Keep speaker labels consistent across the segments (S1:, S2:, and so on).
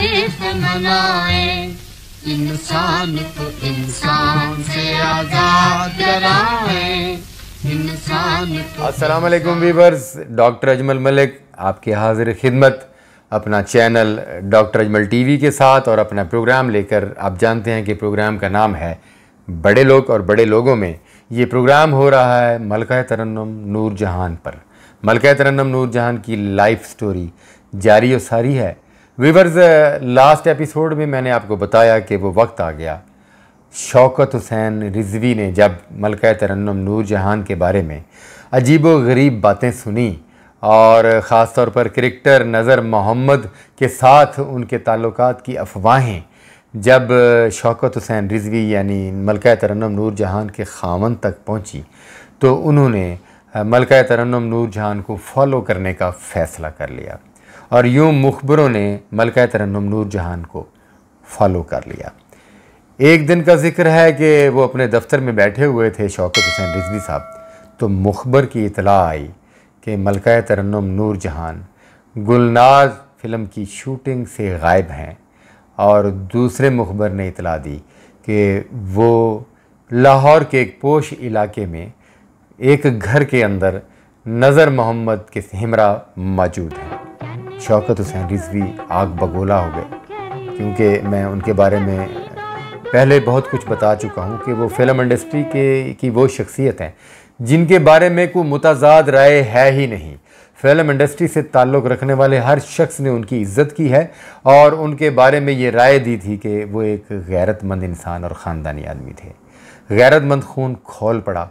S1: से मनाए, इंसान को इंसान से आजाद कराए, इंसान को।
S2: अस्सलाम वालेकुम वीवर्स, डॉक्टर अजमल मलिक आपकी हाजिर खिदमत अपना चैनल डॉक्टर अजमल टीवी के साथ और अपना प्रोग्राम लेकर। आप जानते हैं कि प्रोग्राम का नाम है बड़े लोग और बड़े लोगों में। ये प्रोग्राम हो रहा है मलका तरन्नुम नूर जहान पर। मलका तरन्नुम नूर जहान की लाइफ स्टोरी जारी और सारी है। वीवर्स, लास्ट एपिसोड में मैंने आपको बताया कि वो वक्त आ गया शौकत हुसैन रिजवी ने जब मलका तरन्नुम नूर जहान के बारे में अजीब व गरीब बातें सुनी और ख़ास तौर पर क्रिकेटर नज़र मोहम्मद के साथ उनके ताल्लुकात की अफवाहें जब शौकत हुसैन रिजवी यानी मलका तरन्नुम नूर जहान के ख़ामन तक पहुंची, तो उन्होंने मलका तरन्नुम नूर जहान को फॉलो करने का फ़ैसला कर लिया और यूँ मुखबरों ने मलका तरन्नुम नूर जहान को फॉलो कर लिया। एक दिन का जिक्र है कि वो अपने दफ्तर में बैठे हुए थे शौकत हुसैन रिजवी साहब, तो मुखबर की इतला आई कि मलका तरन्नुम नूर जहान गुलनाज फ़िल्म की शूटिंग से गायब हैं और दूसरे मुखबर ने इतला दी कि वो लाहौर के एक पोश इलाके में एक घर के अंदर नज़र मोहम्मद के हमरा मौजूद हैं। शौकत हुसैन रिजवी आग बगोला हो गए, क्योंकि मैं उनके बारे में पहले बहुत कुछ बता चुका हूँ कि वो फिल्म इंडस्ट्री की वो शख्सियत हैं जिनके बारे में कोई मुताज़ाद राय है ही नहीं। फिल्म इंडस्ट्री से ताल्लुक़ रखने वाले हर शख्स ने उनकी इज़्ज़त की है और उनके बारे में ये राय दी थी कि वो एक गैरतमंद इंसान और ख़ानदानी आदमी थे। गैरतमंद खून खोल पड़ा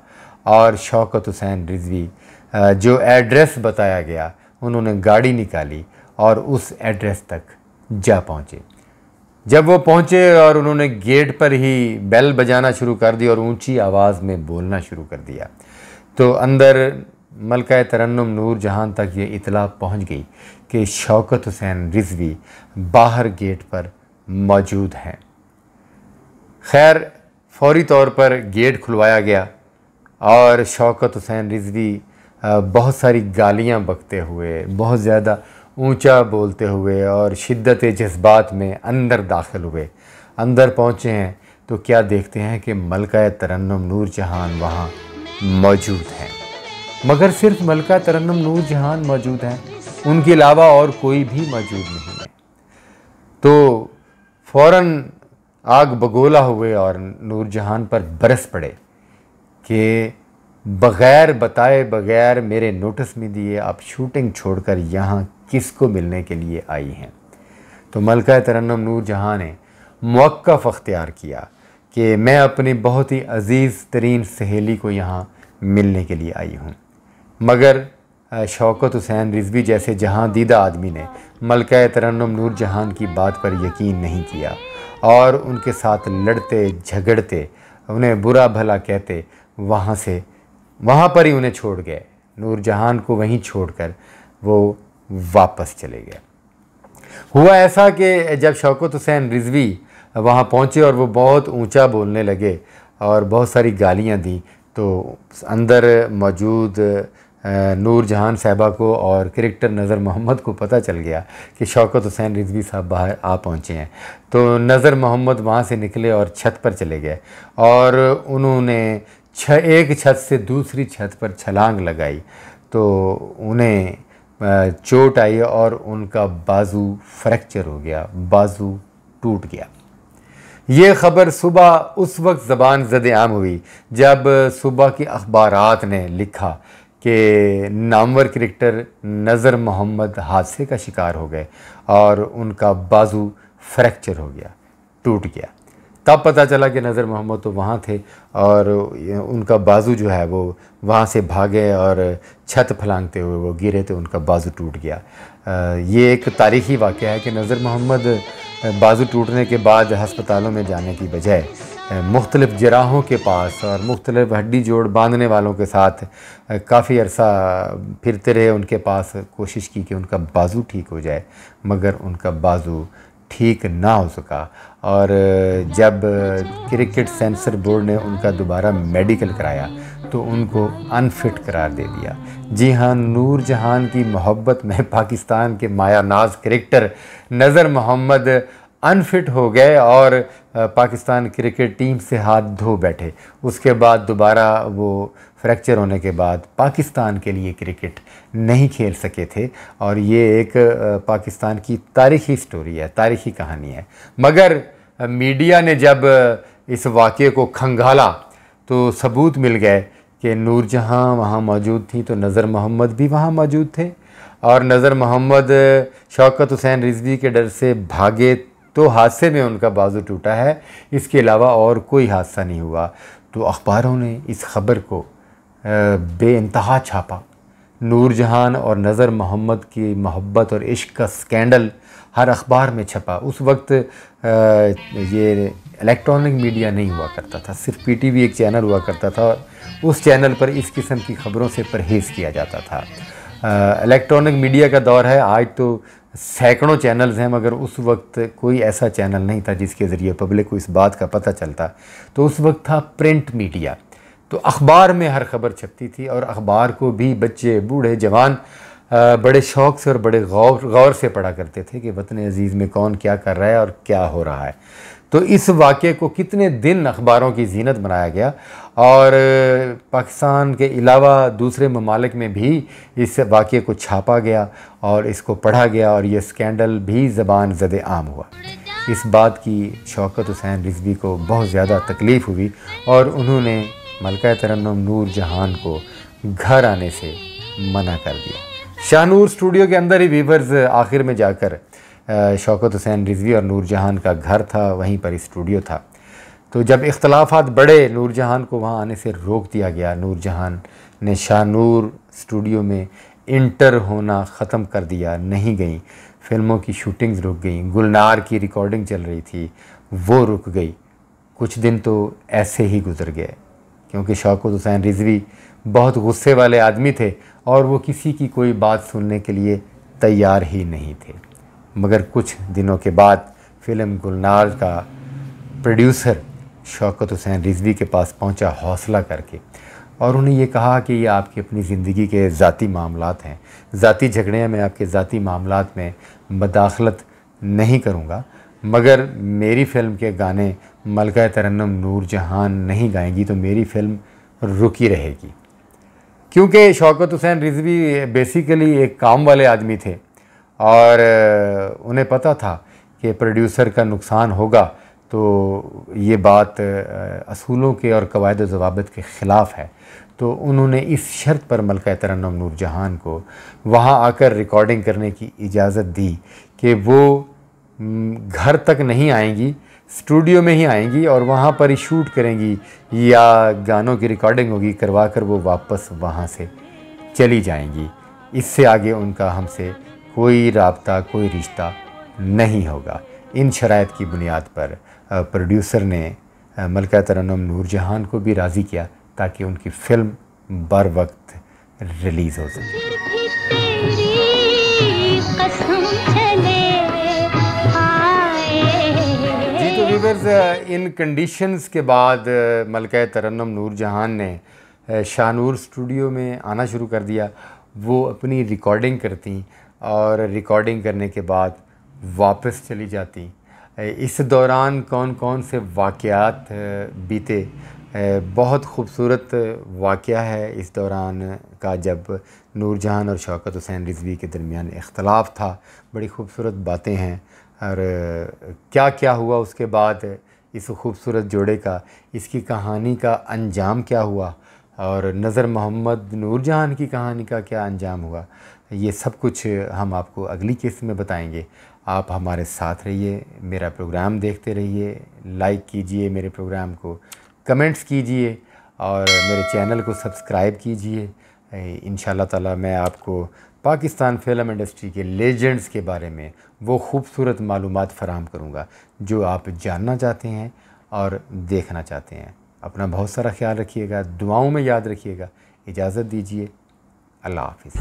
S2: और शौकत हुसैन रिजवी जो एड्रेस बताया गया, उन्होंने गाड़ी निकाली और उस एड्रेस तक जा पहुँचे। जब वो पहुँचे और उन्होंने गेट पर ही बेल बजाना शुरू कर दी और ऊंची आवाज़ में बोलना शुरू कर दिया, तो अंदर मलका तरन्नुम नूर जहान तक ये इतला पहुँच गई कि शौकत हुसैन रिजवी बाहर गेट पर मौजूद हैं। खैर, फौरी तौर पर गेट खुलवाया गया और शौकत हुसैन रिजवी बहुत सारी गालियाँ बकते हुए, बहुत ज़्यादा ऊंचा बोलते हुए और शिद्दत जज्बात में अंदर दाखिल हुए। अंदर पहुँचे हैं तो क्या देखते हैं कि मलका तरन्नुम नूर जहान वहाँ मौजूद हैं। मगर सिर्फ मलका तरन्नुम नूर जहान मौजूद हैं, उनके अलावा और कोई भी मौजूद नहीं है। तो फ़ौरन आग बगोला हुए और नूर जहान पर बरस पड़े कि बग़ैर बताए, बग़ैर मेरे नोटिस में दिए आप शूटिंग छोड़कर यहाँ किसको मिलने के लिए आई हैं। तो मलका तरन्नुम नूर जहां ने मौक़िफ़ अख्तियार किया कि मैं अपनी बहुत ही अज़ीज़ तरीन सहेली को यहाँ मिलने के लिए आई हूँ। मगर शौकत हुसैन रिजवी जैसे जहां दीदा आदमी ने मलका तरन्नुम नूर जहान की बात पर यकीन नहीं किया और उनके साथ लड़ते झगड़ते, उन्हें बुरा भला कहते वहाँ पर ही उन्हें छोड़ गए। नूर जहान को वहीं छोड़कर वो वापस चले गए। हुआ ऐसा कि जब शौकत हुसैन रिजवी वहाँ पहुँचे और वो बहुत ऊंचा बोलने लगे और बहुत सारी गालियाँ दी, तो अंदर मौजूद नूर जहान साहिबा को और क्रिकेटर नज़र मोहम्मद को पता चल गया कि शौकत हुसैन रिजवी साहब बाहर आ पहुँचे हैं। तो नज़र मोहम्मद वहाँ से निकले और छत पर चले गए और उन्होंने एक छत से दूसरी छत पर छलांग लगाई, तो उन्हें चोट आई और उनका बाजू फ्रैक्चर हो गया, बाजू टूट गया। ये ख़बर सुबह उस वक्त ज़बान ज़द आम हुई जब सुबह के अखबारात ने लिखा कि नामवर क्रिकेटर नज़र मोहम्मद हादसे का शिकार हो गए और उनका बाजू फ्रैक्चर हो गया, टूट गया। तब पता चला कि नज़र मोहम्मद तो वहाँ थे और उनका बाजू जो है वो वहाँ से भागे और छत फलांगते हुए वो गिरे तो उनका बाजू टूट गया। ये एक तारीख़ी वाक़या है कि नज़र मोहम्मद बाजू टूटने के बाद हस्पतालों में जाने की बजाय मुख्तलिफ़ जराहों के पास और मुख्तलिफ़ हड्डी जोड़ बांधने वालों के साथ काफ़ी अरसा फिरते रहे। उनके पास कोशिश की कि उनका बाजू ठीक हो जाए, मगर उनका बाजू ठीक ना हो सका। और जब क्रिकेट सेंसर बोर्ड ने उनका दोबारा मेडिकल कराया तो उनको अनफिट करार दे दिया। जी हाँ, नूर जहान की मोहब्बत में पाकिस्तान के माया नाज क्रिकेटर नज़र मोहम्मद अनफिट हो गए और पाकिस्तान क्रिकेट टीम से हाथ धो बैठे। उसके बाद दोबारा वो फ्रैक्चर होने के बाद पाकिस्तान के लिए क्रिकेट नहीं खेल सके थे। और ये एक पाकिस्तान की तारीख़ी स्टोरी है, तारीख़ी कहानी है। मगर मीडिया ने जब इस वाक़े को खंगाला तो सबूत मिल गए कि नूर जहाँ वहाँ मौजूद थी तो नज़र मोहम्मद भी वहाँ मौजूद थे। और नज़र मोहम्मद शौकत हुसैन रिजवी के डर से भागे तो हादसे में उनका बाजू टूटा है, इसके अलावा और कोई हादसा नहीं हुआ। तो अखबारों ने इस ख़बर को बेइंतहा छापा। नूर जहान और नज़र मोहम्मद की मोहब्बत और इश्क का स्कैंडल हर अखबार में छपा। उस वक्त ये इलेक्ट्रॉनिक मीडिया नहीं हुआ करता था, सिर्फ पीटीवी एक चैनल हुआ करता था। उस चैनल पर इस किस्म की ख़बरों से परहेज़ किया जाता था। इलेक्ट्रॉनिक मीडिया का दौर है, आज तो सैकड़ों चैनल्स हैं, मगर उस वक्त कोई ऐसा चैनल नहीं था जिसके ज़रिए पब्लिक को इस बात का पता चलता। तो उस वक्त था प्रिंट मीडिया, तो अखबार में हर खबर छपती थी। और अखबार को भी बच्चे, बूढ़े, जवान बड़े शौक़ से और बड़े गौर से पढ़ा करते थे कि वतन अज़ीज़ में कौन क्या कर रहा है और क्या हो रहा है। तो इस वाक़े को कितने दिन अखबारों की जीनत बनाया गया और पाकिस्तान के अलावा दूसरे ममालिक में भी इस वाक़े को छापा गया और इसको पढ़ा गया और ये स्कैंडल भी ज़बान ज़द आम हुआ। इस बात की शौकत हुसैन रिजवी को बहुत ज़्यादा तकलीफ़ हुई और उन्होंने मलका तरन्नुम नूर जहान को घर आने से मना कर दिया। शाहनूर स्टूडियो के अंदर ही वीवर्स आखिर में जाकर शौकत हुसैन रिजवी और नूर जहान का घर था, वहीं पर स्टूडियो था। तो जब इख्तलाफात बढ़े, नूर जहान को वहाँ आने से रोक दिया गया। नूर जहान ने शाहनूर स्टूडियो में इंटर होना ख़त्म कर दिया, नहीं गई। फ़िल्मों की शूटिंग्स रुक गई, गुलनार की रिकॉर्डिंग चल रही थी, वो रुक गई। कुछ दिन तो ऐसे ही गुजर गए क्योंकि शौकत हुसैन रिजवी बहुत गुस्से वाले आदमी थे और वो किसी की कोई बात सुनने के लिए तैयार ही नहीं थे। मगर कुछ दिनों के बाद फ़िल्म गुलनार का प्रोड्यूसर शौकत हुसैन रिजवी के पास पहुंचा हौसला करके और उन्हें ये कहा कि ये आपकी अपनी ज़िंदगी के ज़ाती मामलात हैं, ज़ाती झगड़े हैं, मैं आपके ज़ाती मामलात में मदाखलत नहीं करूँगा, मगर मेरी फ़िल्म के गाने मलका तरन्नुम नूर जहान नहीं गाएंगी तो मेरी फ़िल्म रुकी रहेगी। क्योंकि शौकत हुसैन रिजवी बेसिकली एक काम वाले आदमी थे और उन्हें पता था कि प्रोड्यूसर का नुकसान होगा तो ये बात असूलों के और कवायद ज़वाबित के ख़िलाफ़ है। तो उन्होंने इस शर्त पर मलका तरन्नुम नूर जहान को वहाँ आकर रिकॉर्डिंग करने की इजाज़त दी कि वो घर तक नहीं आएंगी, स्टूडियो में ही आएंगी और वहाँ पर ही शूट करेंगी या गानों की रिकॉर्डिंग होगी, करवा कर वो वापस वहाँ से चली जाएंगी। इससे आगे उनका हमसे कोई राब्ता, कोई रिश्ता नहीं होगा। इन शराइत की बुनियाद पर प्रोड्यूसर ने मलका तरन्नुम नूर जहान को भी राज़ी किया ताकि उनकी फ़िल्म बर वक्त रिलीज़ हो सके। जी तो व्यूअर्स, इन कंडीशंस के बाद मलका तरन्नुम नूर जहान ने शाहनूर स्टूडियो में आना शुरू कर दिया। वो अपनी रिकॉर्डिंग करती और रिकॉर्डिंग करने के बाद वापस चली जाती। इस दौरान कौन कौन से वाक़यात बीते, बहुत ख़ूबसूरत वाक़या है इस दौरान का जब नूर जहान और शौकत हुसैन रिजवी के दरमियान इख्तलाफ था। बड़ी खूबसूरत बातें हैं और क्या क्या हुआ उसके बाद इस खूबसूरत जोड़े का, इसकी कहानी का अंजाम क्या हुआ और नज़र मोहम्मद नूर जहान की कहानी का क्या अंजाम हुआ, ये सब कुछ हम आपको अगली किस्त में बताएंगे। आप हमारे साथ रहिए, मेरा प्रोग्राम देखते रहिए, लाइक कीजिए मेरे प्रोग्राम को, कमेंट्स कीजिए और मेरे चैनल को सब्सक्राइब कीजिए। इंशाल्लाह ताला मैं आपको पाकिस्तान फ़िल्म इंडस्ट्री के लेजेंड्स के बारे में वो खूबसूरत मालूमात फ़राहम करूँगा जो आप जानना चाहते हैं और देखना चाहते हैं। अपना बहुत सारा ख्याल रखिएगा, दुआओं में याद रखिएगा। इजाज़त दीजिए, अल्लाह हाफ़िज़।